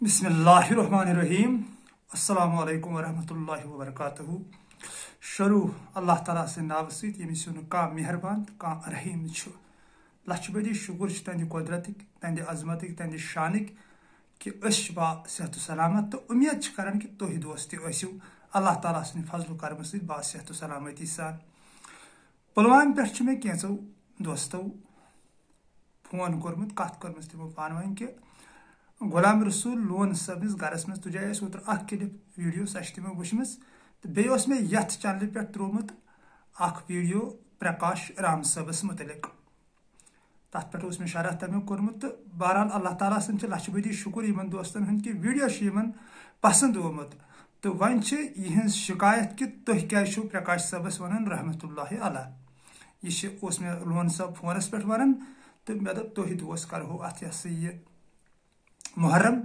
बिस्मिल्लाहिर्रहमानिर्रहीम। अस्सलामु अलैकुम वरहमतुल्लाहि वबरकातुहू। शुरू अल्लाह ताला से नाव सत यमिस का मेहरबान का रहीम लछ बदी शुक्र तंद कुदरतिक तंद अजमतिक तंद शानिक कि बा सेहत सलामत तो उम्मीद करान कि तुह दोस्त तू अल्लाह ताला सद फजल करम सत बा सेहत सलामती सान। पुलवाम पे मे कैसो दोस्तों फोन कोर्मुत कत कर्मस तमो पान वन कि गुलाम रसूल लोन सबस गरस मज तुझे ओतर क्लिप वीडियो सह तमो वुचम तो बेस मे ये चैनल पे त्रोमुत वीडियो प्रकाश राम सबस मुतलिक तथ पे मे शरह तमें कोर्मुत तो बहरहाल अल्लाह ताला सन लछ बदी शुक्र इन दोस्तन हंद कि वीडियो पसंद आमुत तो वन यह शिकायत कि तुह क्या प्रकाश सबस वन रहमतुल्लाहि अलैह यह मे लोन सब फोनस पे वन तो मे दप तुह दोस्त करो अत यह मुहर्रम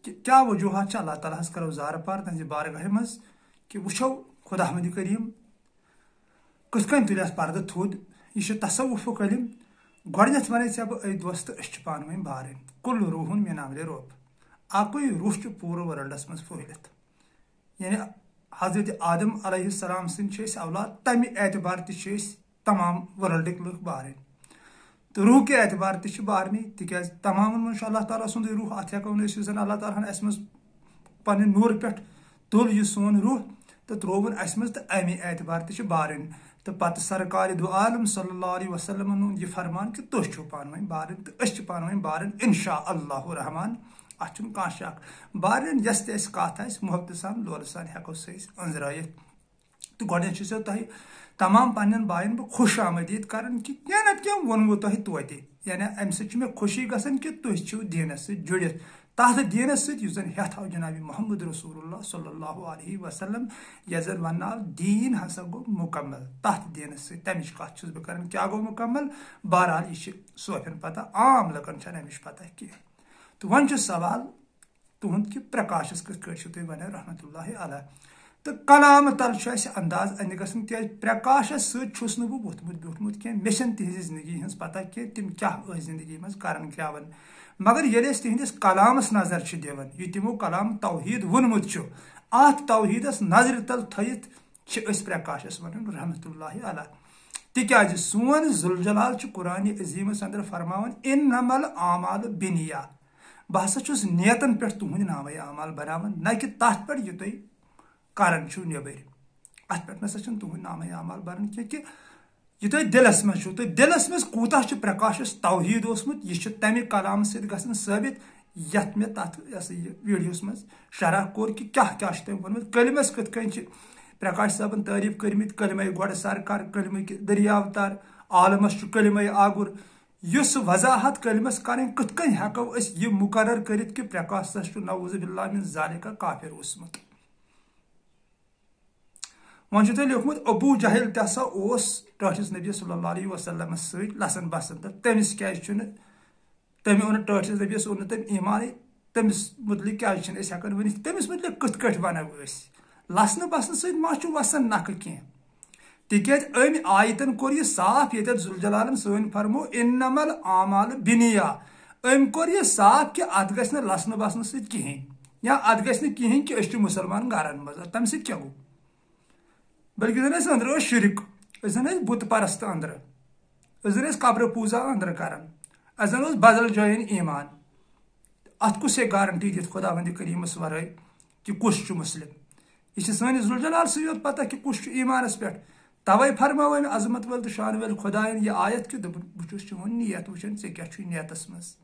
कि क्या वजूहत अल्लाह ताला करो जार पार तज बारगाह मज कि वो खुदाहमद करीम कन तुल पर्द थोद यह तसव्वुफ इल्म गोडनेथ वन ऐ बे दोस्त पान वन बारन कुल रूहन मिन अमल रब अकुई रूह पूरे वर्ल्डस मज फहलित यानी हजरत आदम अलैहिस्सलाम सद औलाद तमि एतबार तमाम वर्ल्डिक लुक बारन तो रूह के एतबार बारनी तिक तमाम मज अल्लाह ताला सुंद रूह अत हेको अल्लाह ताला अस मज पन्न नूर पे तुल यह सोन रूह तो त्रोवन अस मज तो अमे एतबार बारन तो पत सरकार दो आलम सल्लल्लाहु अलैहि वसल्लम यह फरमान कि तुह पान वन बारन तो पान वन बारन इंशा अल्लाह रहमान अत कह शक बारन यस कत मोहब्बत सान लोल सान हेको अंजराइत तो गोडनेथ तुह तमाम पन्न बायन बह खुश आमदीद कर कि क्या नत क्या वोनमो तुह तोत यानी अम मे खुशी गसन कि तुह दीनस जुड़ित तथ दीनस सन हेथ आव जनाब मोहम्मद रसूलुल्लाह सल्लल्लाहु अलैहि वसल्लम यजन वन दीन हसा गो मुकम्मल तथ दीनस तमिच कत बह कर क्या गो मुकम्मल बहरहाल यह सोफन पता आम लकन अमिश पता कह तो वन सवाल तुंद कि प्रकाशस कथ तुम वन रहमतुल्लाहि अलैह तो कलाम तल अंदाज अंद गसन क्या प्रकाशस सुस बह वोथमुत ब्यूठमुत कह मे तिज जिंदगी हज पता कह तिम क्या जिंदगी मज कर क्या मगर ये तिहंदिस कलामस नजर दिवन यह तमो कलाम तौहीद वोनमुत अत तौहीदस नजर तल थत प्रकाशस वन रहमतुल्लाहि अलैह तिक्याज सोन जुल जलाल कुरान अजीमस अंदर फरमावन इन्नमल आमाल बिनिया बह हसा नियतन पे तुहद नाम आमाल बनावन न कि तथ पे यह तुम करन नबर अत पे नसा तुहद नाम आमाल बनन कि यह तुम दिलस मज तो दिलस मज कूता प्रकाशस तौहीद ओसमुत यह तमि कलाम सत साबित यथ मे तथ वीडियोस मज शरह कोर कि क्या क्या तम वोनमुत कलमस कथ कन प्रकाश साहबन तारीफ करमित कलमे गोड सरकार कलमे दरियाव तर आलमस कलमे आगुर युस वजाहत कलमस कर कथ कन हेको यह मुकर्रर करित कि प्रकाश नऊज़ बिल्लाह मिन ज़ालिका काफिर ओसमुत वन लिखमुत अबू जहल तसा टठिस नबी सल्लल्लाहु अलैहि वसल्लम सत लसन बसन तो तमिस क्या तमें ओन टठिस नबीस ओन तम ईमान तमिस मुतलिक क्या हेकान वन तमिस मुतलिक कथ कट वनो लसन बसन सत वसन नख कह तिक्याज अम आयतन कोर यह साफ ये जुलजलालन सन फरमो इन्नमल आमाल बिनिया अम कोर यह साफ कि अत गस लसन बसन सत कहें या अत गस कहें कि मुसलमान गरन मज तम सत क्या गो बल्कि जन अंदर शिरक जन बुत परस्त अंदर जन कब्र पूजा अंदर कर जन बदल जायन ईमान अत कुस गारंटी दित खुदावंद करीमस वराय कि कुस मुस्लिम यह सानिस जुलजलाल सत पता कि कुस ईमानस पे तवे फरमाव अजमत वल तो शान वल खुदायन यह आयत कि बहुत चोन नियत वुचन क्या नियतस मज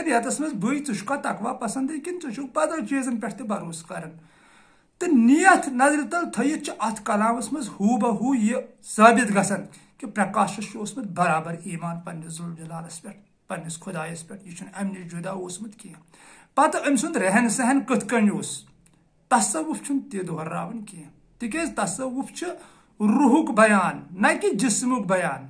नियतस मज बी चा तकवा पसंद कि बदल चीजन पे भरोस कर तो नियत नजर तल थत अत कलामस मज हू बहू यह साबित गसन कि प्रकाशस बराबर ईमान पन्निस जुलजलालस पे पन्निस खुदायस पे यह अम नश जुदा ओसमुत कह पत अम सुंद रहन सहन कथ कन तसव्वुफ तह दोहरावन कह तिक्याज तसव्वुफ रूहुक बयान न कि जिस्मुक बयान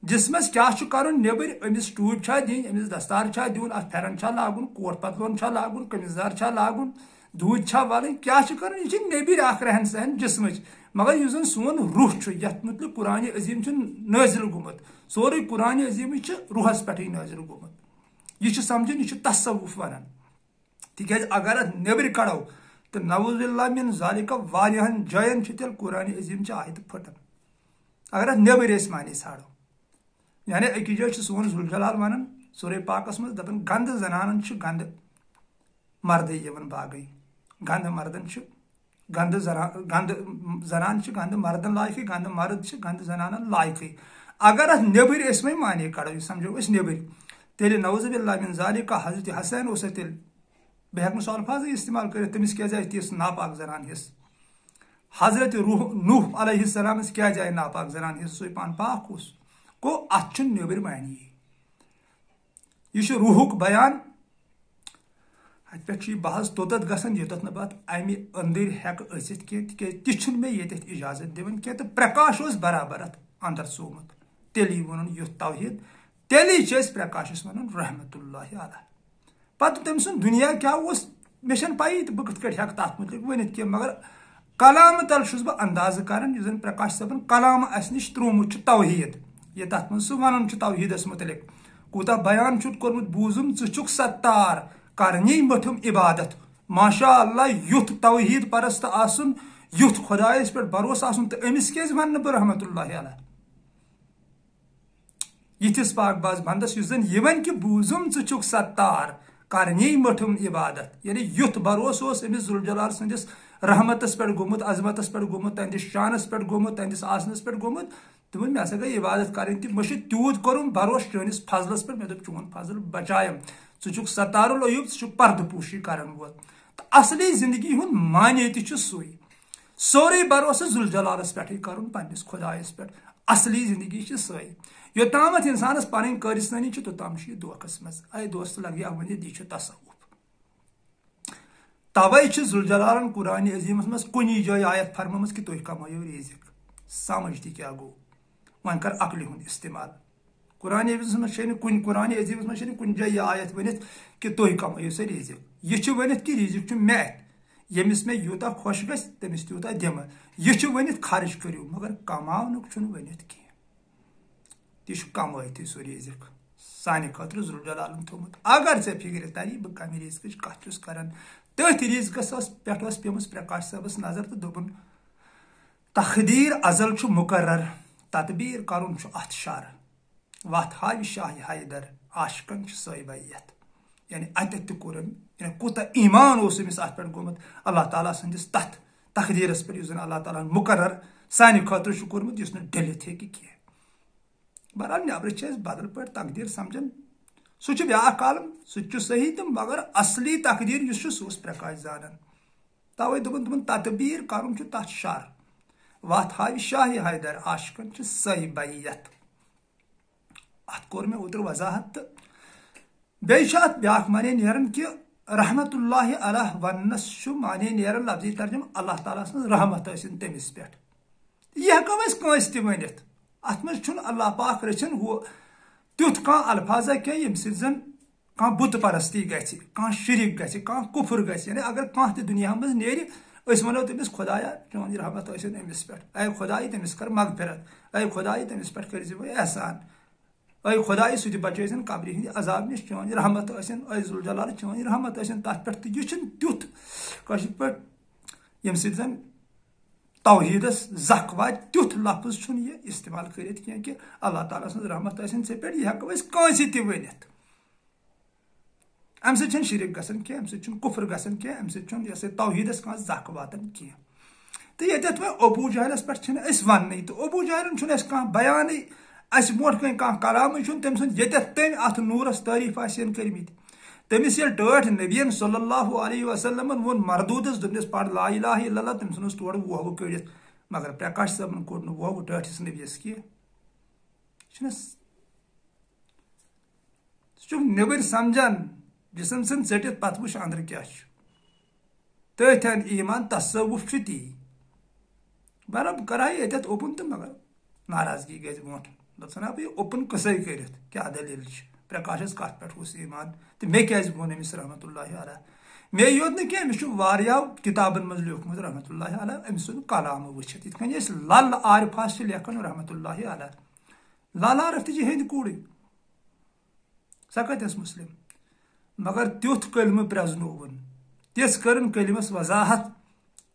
जिसमस क्या कर नबर अमिस टूब दिन अमिस दस्तार दिन अत फेरन लागुन कोट पतलोन लागुन कमीजदार लागुन दूध वल क्या कर नबर रहन सहन जिसम मगर यह जन सोन रूह ये मतलब कुरान अजीम नाजिल गुमुत सोरे कुरान अजीम रूहस पे नाजिल गुमुत यह समझन यह तसव्वुफ वन तिकाज अगर अत नेबर कड़ो तो नवुजुबिल्लाह मिन ज़ालिका वारियाहन जयन तेल कुरान अजीम च आयत फटन अगर अत नेबर माने छाड़ो यानी अकिस जाय सोन जुल जलाल वनान सूरे पाकस मज दपन गंद जनानन गंद मर्द बागई गंद मर्दन गंद जनान गंद मर्दन लायक गंद मर्द गंद जनान लायक अगर अत नेबर मे माने कड़ो यह समझो नेबर तेल नवुजुबिल्लाह मिन ज़ालिका हजरत हसन उस तेल बह हेक सह अल्फाज इस्तेमाल कर तमिस क्या जाए तीस नापाक जनान हिस हजरत नूह अलैहिस्सलाम क्या जाए नापाक जनान हिस सो पान पाक गो अत नेबर मानी यह रूहुक बयान अत पे बहस तोत गसान योत ना पत अमि अंदर हेक असित कह ति मे ये इजाजत दिवन कह तो प्रकाश बराबर अत अंदर सोमुत तेली वन युथ तौहीद तेली प्रकाशस वन रहमतुल्लाहि अलैह पत तम सुन दुनिया क्या मे पी तो बह कथ हेक तथ मुतलिक वनित कह मगर कलाम तल बह अंदाज करान जन प्रकाश सबन कलाम अस निश त्रोमुत तौहीद ये तथ मन सह वन तौहीदस मुतलिक कूता बयान कोर्मुत बूजुम चुक सत्तार करनी मठुम इबादत माशा अल्लाह युथ तौहीद परस्त आसुन युथ खुदायस पे भरोसा आसुन तो अमिस क्या वन बह रहमतुल्लाहि अलैह यिथिस पाक बाज बंदस युजन यवन कि बूजुम चुक सत्तार करनी मठुम इबादत यानी युथ भरोस अमिस जुल जलाल सदिस रहमतस पे गोमुत अजमतस पे गोमुत तहदिस शानस पे गोमुत तहदिस आसनस पे गोमुत तो मे हसा गई इबादत कर त्यूत कोरुम भरोस चनिस फजलस पे मे दोप चोन फजल बचायम चुक सतारुल अयूब चुक पर्द पोशी कर वो तो असली जिंदगी हुन माने तुई सोरे भरोस जुल जलालस पे कर पन्निस खुदायस पे असली जिंदगी सही योतामत इंसानस पन कारिस्तानी तोताम दोखस मज अय दोस्त लगे वन यह तसव्वुफ तवे जुल जलालन कुरान अजीमस मज कुनी जाय आयत फरमस कि तुम कमायो रिजिक समझ ती क्या गो वन कर अकल हुंद इस्तेमाल कुरान अजीमस मज कुरान अजीमस मज कुन जाय यह आयत वन कि तुम कमायो सा रिजिक यह वन कि रिजिक मे यमिस मे यूता खुश गस तमिस तूता दिम यह वन खर्च करू मगर कमावनुक वन कह यह कमाई सो रिजिक सानि खतर जुल जलालन थोमुत अगर ऐ फिक्र तरी बह कम रिजिक कथ कर तथ रिजिकस पे पेमस प्रकाश साहबस नजर तो दोपन तकदीर अजल मुकर्रर तदबीर करुन अथ शर वत हाव शाह हैदर आशिकन सैबैत यानी अत कोरन कूता ईमान अमिस अत पे गोमुत अल्लाह ताला सदिस तथ तकदीरस पे अल्लाह ताला मुकर्रर सानि खतर कोर्मुत युस डलित हे कह बहरहाल नबर बदल पे तकदीर समझन सह ब्या कलम सह सही तो मगर असली तकदीर सह प्रकाश जानन तवे दोपन तदबीर करुन तथ शर वत हाव शाह हैदर आशिकन सैबैत अत कोर मे ओतर वजाहत तो बेह ब्या माने नेरन कि रहमतुल्लाहि अलैह वनस माने नेरन लफ्जी तर्जुम अल्लाह ताला सं रहमत तमिस पे यह हेको त वनित अत मज अल्लाह पाक रचन वो तुथ कह अल्फाजा कह यम सन कह बुत परस्ती गि कह शिरिक गि कह कुफर गि यानी अगर कह तो दुनिया मज नेरि वनो तमिस खुदाया चोन रहमत अमिस पे अय खुदाई तमिस कर मगफिरत अय खुदाई तमिस पे कर एहसान अय खुदाई सह बचन कब्र हंद अजाब नश चोन रहमत अय जुल जलाल चोन रहमत तथ पे यह तुथ कशिर पे यम सन तौहीदस जख वा तुथ लफ्ज यह इस्तेमाल कर कि अल्लाह ताला सज रहमत ऐ पे यह हेको कंस त वनित अम सत शिरक गसान कह अम कुफर गसान कह अम सह तौहीदस कह जख वातान कह तो ये वो अबू जहलस पे वन तो अबू जहलन कह बयान अस ब्रोट कन कह कलाम तम सुन तम अत नूरस तारीफ आसन कर्मित तमिस ये टठ नबियन सल्लल्लाहु अलैहि वसल्लम वोन मरदूदस दोपनस पढ़ ला इलाहा इल्लल्लाह तम सुनस तोड़ वोह कड़ित मगर प्रकाश साहब कोर वोह टठिस नबियस कह नबर समझान जिसम सन चटित पत वुच अंदर क्या तथन ईमान तसव्वुफ ती बरब कर ये ओपन तो मगर नाराजगी गई ब्रोट दपना बह ओपन कसै कर क्या दलील प्रकाशस कत पे ईमान तो मे क्या वोन अमिस रहमतुल्लाहि अलैह मे योत न कह किताबन मज लिखमुत रहमतुल्लाहि अलैह अमिस कलाम वुचित इत कन लल आरिफास लेखन रहमतुल्लाहि अलैह लल आरिफ ती हेंद कूड़ सा कतस मुस्लिम मगर तुथ कलम प्रजनोवन तिस करन कलिमस वजाहत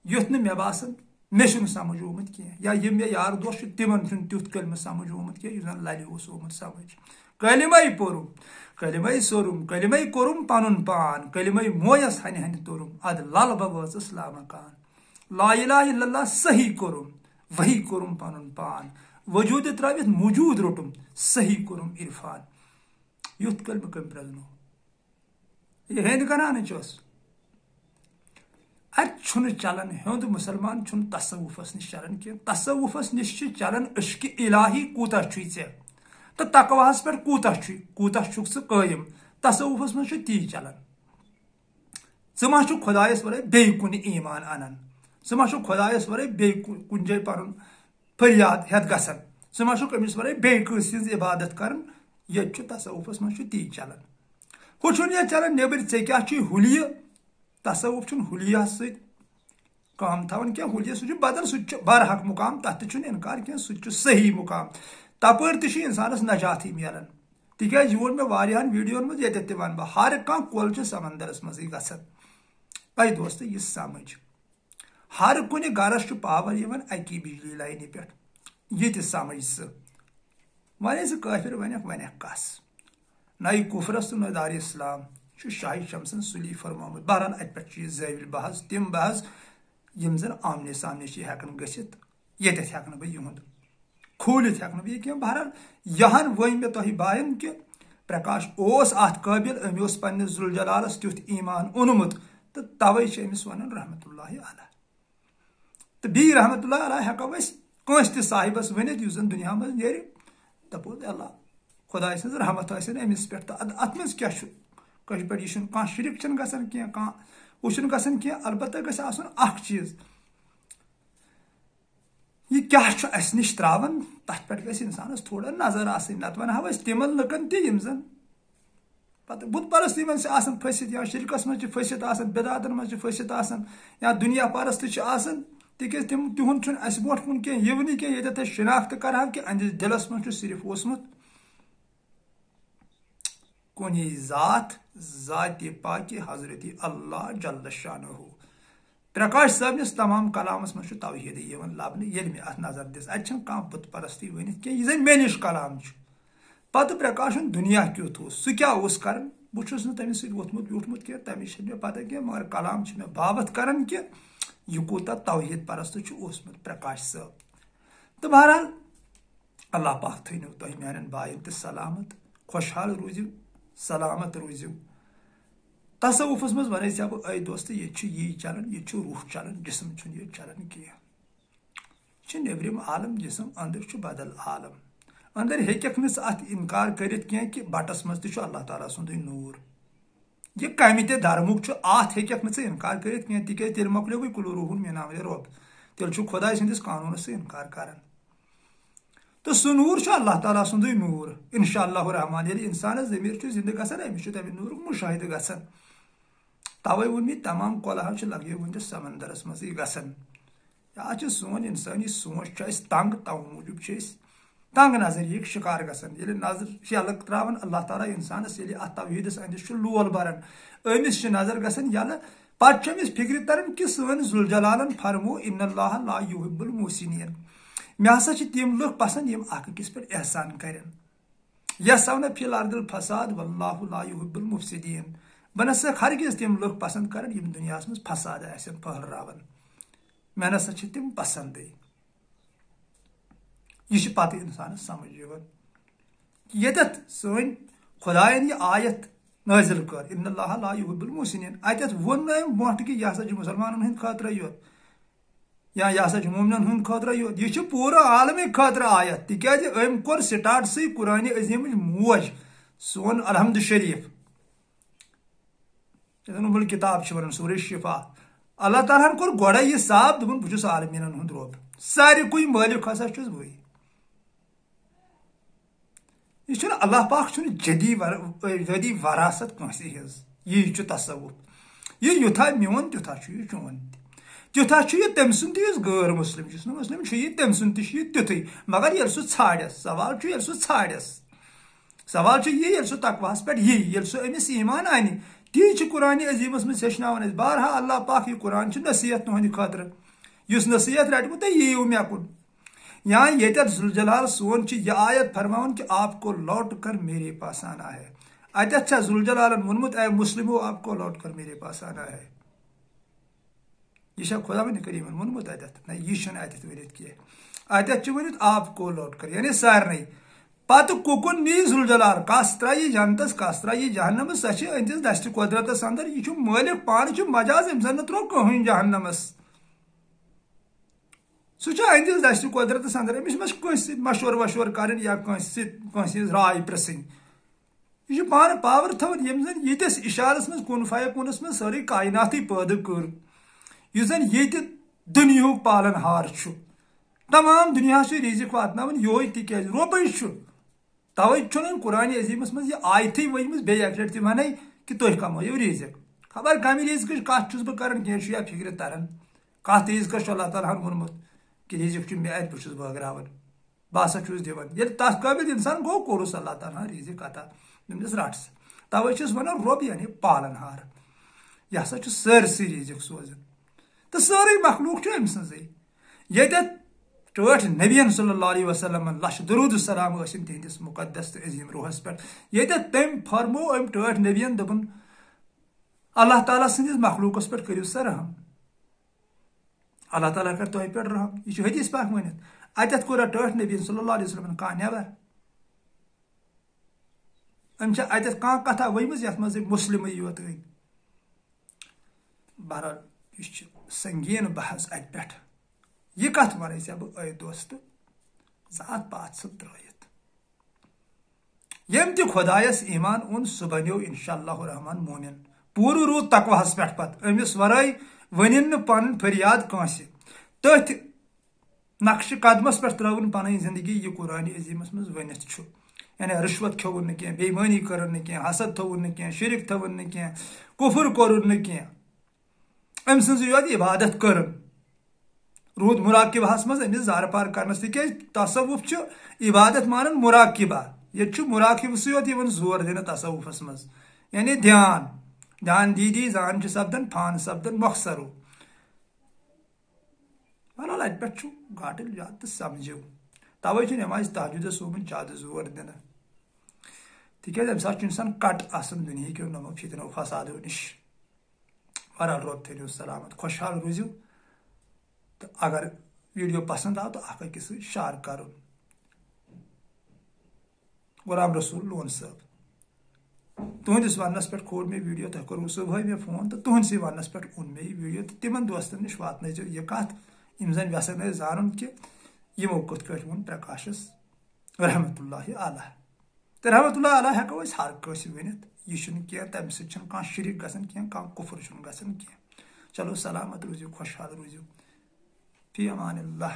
युथ न मे बासन मे समझ आमुत कह या यम मे यार दोस्त तिमन तुथ कलम समझ आमुत कह जन लल ओमुत समझ कलिमय पोरुम कलिमय सोरुम कलिमय कोरुम पनुन पान कलिमय मोयस हन हन तोरुम अद लल बवस लामकान ला इलाहा इल्लल्लाह सही कोरुम वही कोरुम पनुन पान वजूद त्रवित मौजूद रोटुम सही कोरुम इरफान युथ कलम कम प्रजनो ये हेंद कनान चोस अन चलान हेंद मुसलमान तसवुफस नश चलान कह तसवुफस नश चलान इश्क इलाही कूता ऐ तो तकवाहस पे कूता कायम तसवुफस मज ती चलान मा खुदायस वरे बे कुन ईमान अनान मा खुदायस वरे बे कुन जाय पर फरियाद हेत गसन मा अमिस वरे बे कस इबादत कर ये तसवुफस मज ती चलान हु ये चलान नेबर ऐ क्या हुलिय तसवुफ हुलिया काम थवान क्या हुलिया सह बदल सह बरहक मुकाम तथ इनकार कह सह सही मुकाम तपर इंसानस नजात मिलान तिकाज यह वो मे वीडियोन मज ये वन बह हर कह कुल समंदरस मज गसान भाई दोस्त यह समझ हर कुन गरस पावर अकी बिजली लाइन पे ये समझ वन काफिर वन कस न कुफरस तो न दार इस्लाम शाही शमसन सुली फरमामुत बहरहाल अत पे जविल बहस तम बहस यम जन आमने सामने हेकन गसित ये हेकन बह युद खोलित हेकन बह कह बहरहाल यहन वन मे तुह बायन कि प्रकाश ओस अत काबिल अमि पन्नस जुल जलालस तुथ ईमान ओनमुत तो तवे अमिस वन रहमतुल्लाह अलैह तो बी रहमतुल्लाह अलैह हेको कस त साहिबस वनित युस जन दुनिया मज नेरि दपोस अल्लाह खुदाय सज रहमत अमिस पे अत मज क्या कश पे यह कह शिरक गसान कह वह कह अलबत्ता गख चीज यह क्या नश त्रावन तथ पे इंसानस थोड़ा नजर नत वनहो तिमन लुकन तम जन पे बुत परस्त फसित या शिरकस मज फसित बिदातन मज फसित या दुनिया परस्त तिक तिहुंद ब्रो कुन कह यह वन कह ये शिनाख्त कर कि अंदिस दिलस मज सिर्फ ओसमुत कुन ज़ात पाकि हजरत अल्लाह जल्ल शानहु प्रकाश साहबनिस तमाम कलामस मज तौहीद लबन ये मे अत नजर दिस अत बुत परस्ती वन कह यह मे निश कलाम पत प्रकाश दुनिया क्युत सह क्या कर बहुत तमिस वोथमुत व्युठमुत कह तमिश मे पता कह मगर कलाम मे बाबत कर कि यह कूता तौहीद परस्त ओसमुत प्रकाश साहब तो बहरहाल अल्लाह पाक थो तुम मान बायन तो सलामत खुशहाल रूजिव सलामत रूजिव तसवुफस मज वन बह ऐ दोस्त ये यी चलान ये रूह चलान जिसम ये चलान कह नबरम आलम जिसम अंदर बदल आलम अंदर हेक अत इनकार कर कि बटस मज अल्लाह ताला सुंद नूर यह कम धर्मुक अत हेक इनकार कर तिल मकलो कुल रूहुन मे नाम रब तेल खुदा सदिस कानून इनकार कर तो सह नूर अल्लाह ताला सुंद नूर इंशाअल्लाह रहमान ये इंसान जमीर जिंद गसान अमिस तमें नूर मुशाहिद गसान तवे वो मे तमाम कोलह लगे वनस समंदरस मज गसान या सोन इंसानी सोच तंग तव मूजूब तंग नजर शिकार गसान ये नजर यल त्रावन अल्लाह ताला इंसानस अत तवहीदस अंदिस लोल बरान अमिस नजर गसान यल पे अमिस फिक्र तरन कि सन जुल जलालन फरमो इन्नल्लाह ला युहिब्बुल मुहसिनीन मे हसा तम लुक पसंद यम अकिस पे एहसान कर यसौन फिल अर्दिल फसाद वल्लाहु ला युहिब्बुल मुफसिदीन बह नसा हरगिज तम लुक पसंद कर यम दुनिया मज फसाद फहलरावन मे नसा तम पसंद यह पत इंसान समझ ये सन खुदायन यह आयत नाजिल कर इन्नल्लाह ला युहिब्बुल मुहसिनीन अत वोन मोट कि यह हसा मुसलमानन हंद खतर योत या यह हसा मोमिनन हंद खतर योत यह पूरा आलम खतर आयत तिकाज अम कोर स्टार्ट से कुरान अजीम मोज सोन अलहमद शरीफ मुल किताब वन सूरह शिफा अल्लाह ताला कोर गोड़ यह साफ दोपन बहुत आलमीन हंद रब सारे मालिक हसा बह यह अल्लाह पाक जदी वरासत कंसी हज यह तसवुफ यह युथा मोन तुथा यह चोन तुथा यह तम सुंद गैर मुस्लिम मुस्लिम यह तम सुंद तुथु मगर ये सह छाड़स सवाल सह छाड़स सवाल यह सह तकवास पे यह सह अमिस ईमान अन ती कुरान अजीमस में हेचनान बहरहा अल्लाह पाक यह कुरान नसीहत तुहंद खतर युस नसीहत रटमु तो यीव मे कुन यहाँ ये जुलजलाल सोन यह आयत फरमान कि आपको लौट कर मेरे पास आना है। अत जुलजलालन वोनमुत ए मुस्लिमो आपको लौट कर मेरे पास आना है। यह खुदा बन करीमन वोनमुत अत ना यह अत वनित कह अत वनित आपको लौट कर यानी सारे पत कुकुन नी जुलजलाल कस त्राई जनतस कस त्राई जहन्नमस सह अंदिस दस्त कुदरतस अंदर यह मालिक पान मजाज अम जन त्रो कहीं जहन्नमस सह अंदिस दस्त कुदरतस अंदर अमिस मशवर वशवर कर या राय प्रसन यह पान पावर थवन यम जन यस इशारस मज कुन फयकूनस मज सारी कायनात पैदा कर यह जन ये दुनिया पालन हार तमाम दुनिया रिजिक वातन योय तिज रोपे तवे कुरान अजीमस मज यह आयत वजम बे लट वन कि तुम कमो रिजिक खबर कम रिजिक कत बह कर या फिक्र तरन कत रिजिक अल्लाह ताला वोनमुत कि रिजिक मे अत बस बगरावन बह दिवन ये तथ काबिल इंसान गो कोरस अल्लाह ताला रिजिक अता तमिस रट्स तवे वन रोब यानी पालन हार यह हसा सरसै रिजिक सोजन तो सारे मखलूक अम सजे ये टठ नबियन सल्लल्लाहु अलैहि वसल्लम लश दरूद सलाम तिहंदिस मुकद्दस तो अजीम रूहस पे ये तम फरमो अम टठ नबियन दपन अल्लाह ताला सदिस मखलूकस पे करियो सा रहम अल्लाह ताला कर तुह पे रहम यह हदीस पाक वनित अत कोर टठ नबियन सल्लल्लाहु अलैहि वसल्लम कह नेबर अम अत कह कथा वमज ये मज मुस्लिम योत बहरहाल यह संगीन बहस अत पे यह कत वन बह दोस्त जात पात सब त्रयत यम त खुदायस ईमान उन सह बनो इंशाअल्लाह रहमान मोमिन पूर रूद तकवाहस पे पत अमिस वराय वनिन पन फरियाद कांस तथ नक्श कदमस पे त्रवन पन जिंदगी यह कुरान अजीमस मज वनित यानी रिश्वत खोवन न बेईमानी कर हसद थोवन न शिरक थोवन न कुफर कोरुन न अम सज योत इबादत कर रूद मुराकिबहस मज अमिस जार पार करनस तिज तसवुफ इबादत मान मुराकिबा ये मुराकिब योत जोर दिन तसवुफस मज यानी ध्यान ध्यान दीदी जान सपदन फान सपदन मखसरो बहरहाल अत पे घाटल ज्यादा तो समझो तवे नमाज तहजुद सोमन ज्यादा जोर दिन तिज अम सा इंसान कट आसान दुनिया क्यों नमो फितनो फसादो नश बहरहाल रोब थो सलामत खुशहाल रूजो तो अगर वीडियो पसंद आओ तो अकिस शेयर कर गुलाम रसूल लोन साहब तुहस वनस पे खोल मे वीडियो तुम करू सुबह मे फोन तो तुहस वनस पे उन मे वीडियो तो तिमन दोस्तन नश वात यह कत यम जन व्यसन जान कि यमो कत वो प्रकाशस रहमतुल्लाहि अलैह तो रहमतुल्लाहि अलैह हेको हर कस वनित यह कह तम सह शिरक गसन कह कुफर गसन कह चलो सलामत रूजो खुशहाल रूजो फी अमान अल्लाह।